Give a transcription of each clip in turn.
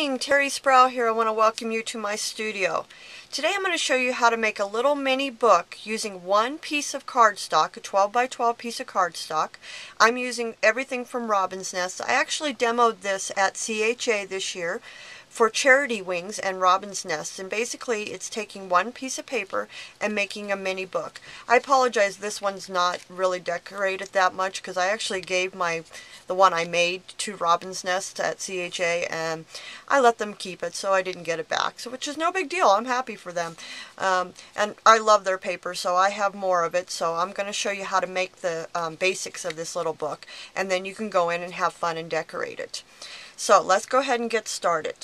morning, Terri Sproul here. I want to welcome you to my studio. Today I'm going to show you how to make a little mini book using one piece of cardstock, a 12 by 12 piece of cardstock. I'm using everything from Robin's Nest. I actually demoed this at CHA this year for Charity Wings and Robin's Nest, and basically it's taking one piece of paper and making a mini book. I apologize, this one's not really decorated that much because I actually gave the one I made to Robin's Nest at CHA and I let them keep it, so I didn't get it back, so which is no big deal. I'm happy for them. And I love their paper, so I have more of it, so I'm going to show you how to make the basics of this little book, and then you can go in and have fun and decorate it. So let's go ahead and get started.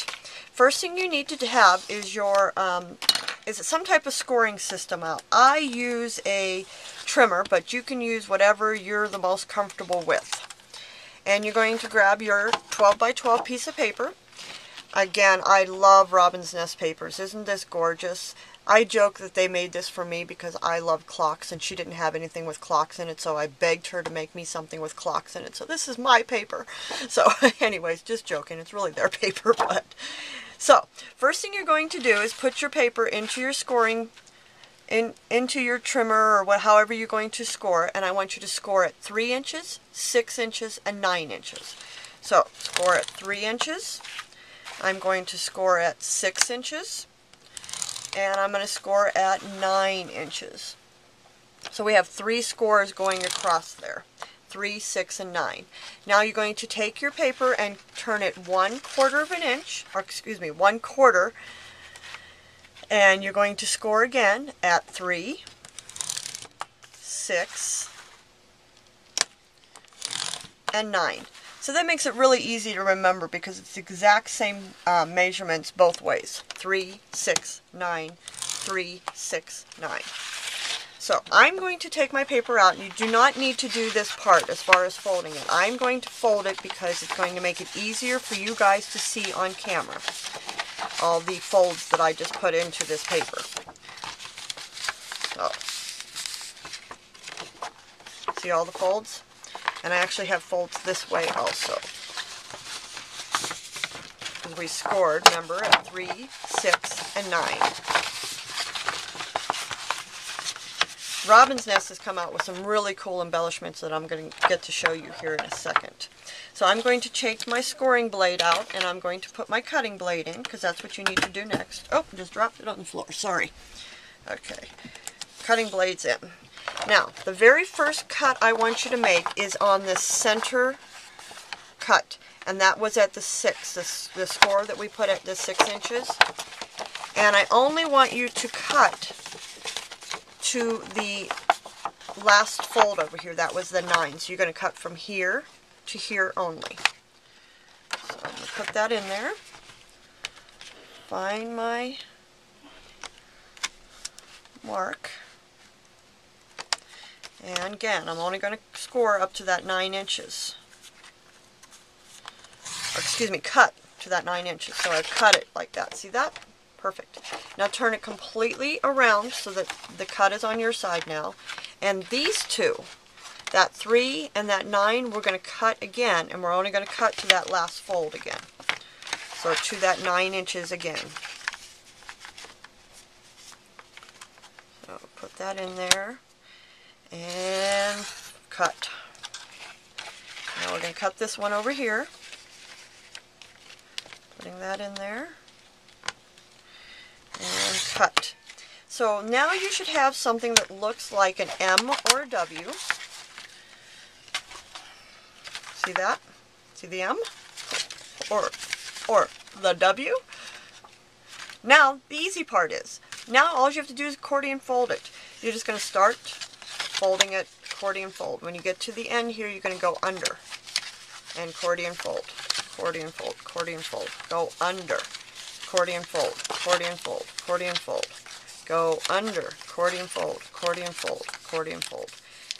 First thing you need to have is your some type of scoring system out. I use a trimmer, but you can use whatever you're the most comfortable with. And you're going to grab your 12 by 12 piece of paper. Again, I love Robin's Nest papers. Isn't this gorgeous? I joke that they made this for me because I love clocks and she didn't have anything with clocks in it, so I begged her to make me something with clocks in it. So this is my paper. So anyways, just joking. It's really their paper. So first thing you're going to do is put your paper into your scoring, into your trimmer or however you're going to score, and I want you to score at 3 inches, 6 inches, and 9 inches. So score at 3 inches. I'm going to score at 6 inches. And I'm going to score at 9 inches. So we have 3 scores going across there. 3, 6, and 9. Now you're going to take your paper and turn it 1/4 of an inch, or excuse me, 1/4, and you're going to score again at 3, 6, and 9. So that makes it really easy to remember because it's the exact same measurements both ways. 3, 6, 9, 3, 6, 9. So I'm going to take my paper out, and you do not need to do this part as far as folding it. I'm going to fold it because it's going to make it easier for you guys to see on camera all the folds that I just put into this paper. So, see all the folds? And I actually have folds this way also. Because we scored, remember, at 3, 6, and 9. Robin's Nest has come out with some really cool embellishments that I'm going to get to show you here in a second. So I'm going to take my scoring blade out, and I'm going to put my cutting blade in, because that's what you need to do next. Oh, just dropped it on the floor, sorry. Okay, cutting blade's in. Now, the very first cut I want you to make is on this center cut, and that was at the 6, the score that we put at the 6 inches. And I only want you to cut to the last fold over here. That was the 9, so you're going to cut from here to here only. So I'm going to put that in there. Find my mark. And again, I'm only going to score up to that 9 inches. Or excuse me, cut to that 9 inches. So I've cut it like that. See that? Perfect. Now turn it completely around so that the cut is on your side now. And these two, that 3 and that 9, we're going to cut again. And we're only going to cut to that last fold again. So to that 9 inches again. So put that in there. And cut. Now we're going to cut this one over here. Putting that in there. And cut. So now you should have something that looks like an M or a W. See that? See the M? Or the W? Now, the easy part is, now all you have to do is accordion fold it. You're just going to start folding it, accordion fold. When you get to the end here, you're going to go under and accordion fold, accordion fold, accordion fold, go under, accordion fold, accordion fold, accordion fold, go under, accordion fold, accordion fold, accordion fold.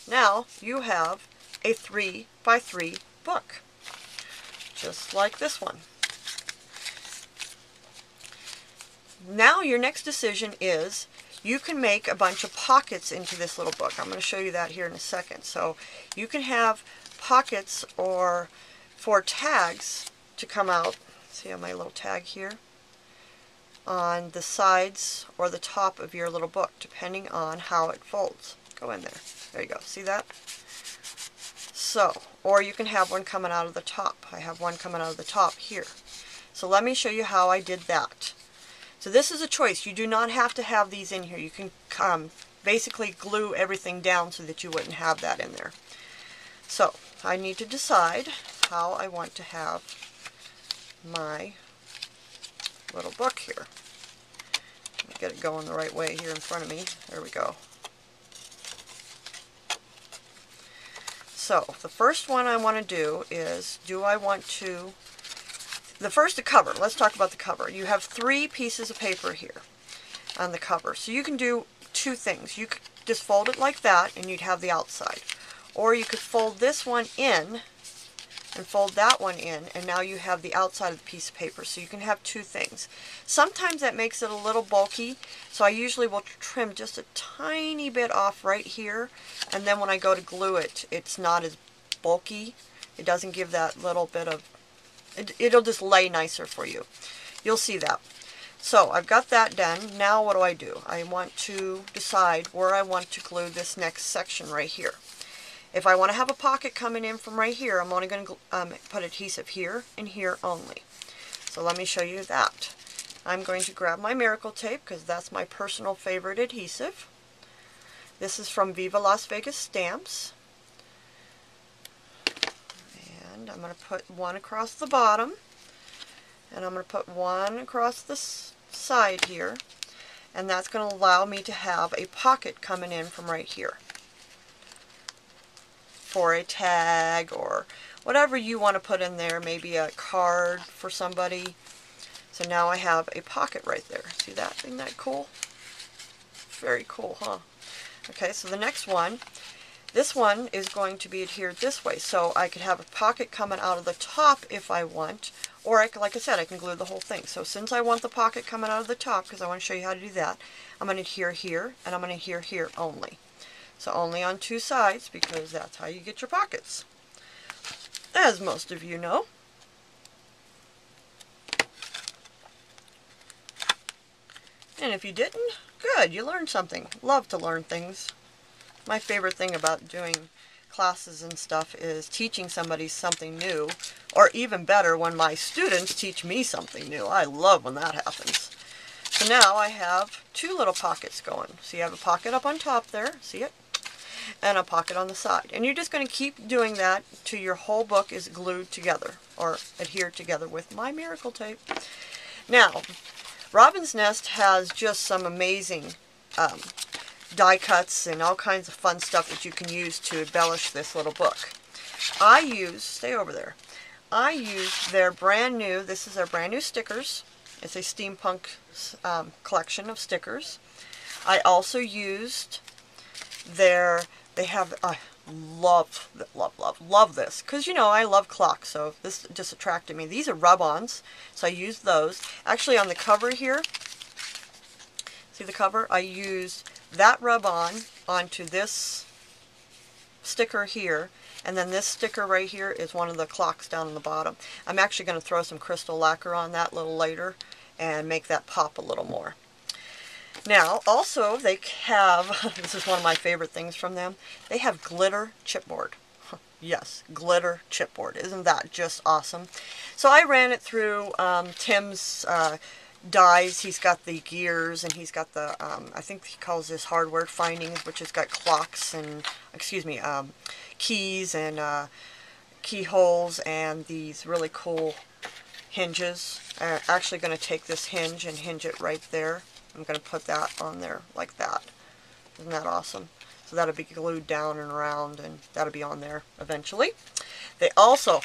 Now you have a 3 by 3 book, just like this one. Now your next decision is you can make a bunch of pockets into this little book. I'm going to show you that here in a second. So you can have pockets or for tags to come out see on my little tag here, on the sides or the top of your little book, depending on how it folds. Go in there. There you go. See that? So, or you can have one coming out of the top. I have one coming out of the top here. So let me show you how I did that. So this is a choice. You do not have to have these in here. You can basically glue everything down so that you wouldn't have that in there. So I need to decide how I want to have my little book here. Let me get it going the right way here in front of me. There we go. So the first one I want to do is, the cover. Let's talk about the cover. You have 3 pieces of paper here on the cover. So you can do 2 things. You could just fold it like that and you'd have the outside. Or you could fold this one in and fold that one in, and now you have the outside of the piece of paper. So you can have 2 things. Sometimes that makes it a little bulky, so I usually will trim just a tiny bit off right here, and then when I go to glue it, it's not as bulky. It doesn't give that little bit of, it'll just lay nicer for you. You'll see that. So I've got that done. Now what do? I want to decide where I want to glue this next section right here. If I want to have a pocket coming in from right here, I'm only going to put adhesive here and here only. So let me show you that. I'm going to grab my Miracle Tape because that's my personal favorite adhesive. This is from Viva Las Vegas Stamps. And I'm going to put one across the bottom. And I'm going to put one across the side here. And that's going to allow me to have a pocket coming in from right here, for a tag or whatever you want to put in there, maybe a card for somebody. So now I have a pocket right there. See that? Isn't that cool? Very cool, huh? Okay, so the next one, this one is going to be adhered this way. So I could have a pocket coming out of the top if I want, or like I said, I can glue the whole thing. So since I want the pocket coming out of the top, because I want to show you how to do that, I'm going to adhere here, and I'm going to adhere here only. So only on 2 sides, because that's how you get your pockets, as most of you know. And if you didn't, good, you learned something. Love to learn things. My favorite thing about doing classes and stuff is teaching somebody something new, or even better, when my students teach me something new. I love when that happens. So now I have 2 little pockets going. So you have a pocket up on top there, see it? And a pocket on the side. And you're just going to keep doing that till your whole book is glued together or adhered together with my Miracle Tape. Now, Robin's Nest has just some amazing die cuts and all kinds of fun stuff that you can use to embellish this little book. I use, stay over there, I use their brand new, this is their brand new stickers. It's a steampunk collection of stickers. I also used they have, I love this, because you know I love clocks, so this just attracted me. These are rub-ons, so I used those. Actually on the cover here, see the cover? I used that rub-on onto this sticker here, and then this sticker right here is one of the clocks down on the bottom. I'm actually going to throw some crystal lacquer on that a little later and make that pop a little more. Now, also, they have, this is one of my favorite things from them, they have glitter chipboard. Yes, glitter chipboard. Isn't that just awesome? So I ran it through Tim's dies. He's got the gears, and he's got the, I think he calls this hardware findings, which has got clocks and, keys and keyholes and these really cool hinges. I'm actually going to take this hinge and hinge it right there. I'm going to put that on there like that. Isn't that awesome? So that'll be glued down and around, and that'll be on there eventually. They also,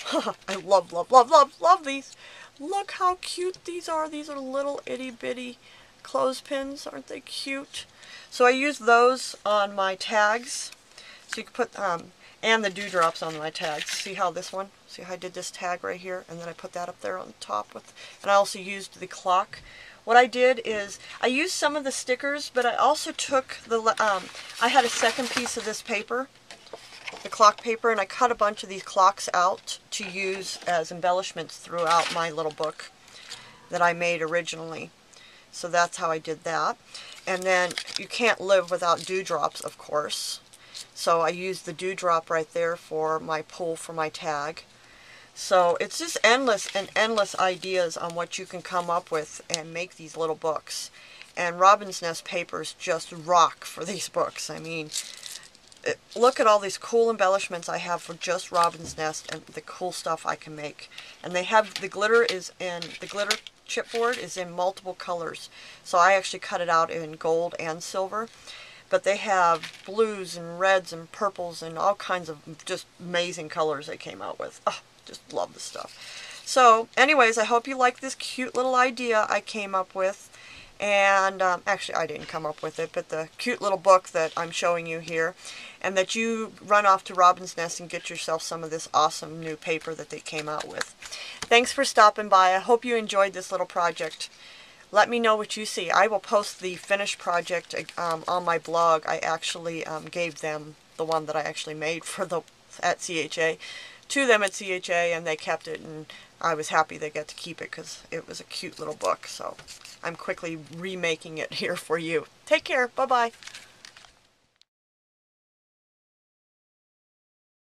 I love these. Look how cute these are. These are little itty bitty clothespins. Aren't they cute? So I use those on my tags. So you can put, and the dewdrops on my tags. See how this one, see how I did this tag right here, and then I put that up there on the top with, and I also used the clock. What I did is, I used some of the stickers, but I also took the, I had a second piece of this paper, the clock paper, and I cut a bunch of these clocks out to use as embellishments throughout my little book. that I made originally. So that's how I did that. And then you can't live without dewdrops, of course. So I used the dewdrop right there for my pull for my tag. So it's just endless and endless ideas on what you can come up with and make these little books. And Robin's Nest papers just rock for these books. I mean, look at all these cool embellishments I have for just Robin's Nest and the cool stuff I can make. And they have, the glitter chipboard is in multiple colors. So I actually cut it out in gold and silver. But they have blues and reds and purples and all kinds of just amazing colors they came out with. Oh, just love this stuff. So anyways, I hope you like this cute little idea I came up with. And actually I didn't come up with it, but the cute little book that I'm showing you here. And that you run off to Robin's Nest and get yourself some of this awesome new paper that they came out with. Thanks for stopping by. I hope you enjoyed this little project. Let me know what you see. I will post the finished project on my blog. I actually gave them the one that I actually made for at CHA to them at CHA, and they kept it, and I was happy they got to keep it because it was a cute little book. So I'm quickly remaking it here for you. Take care. Bye-bye.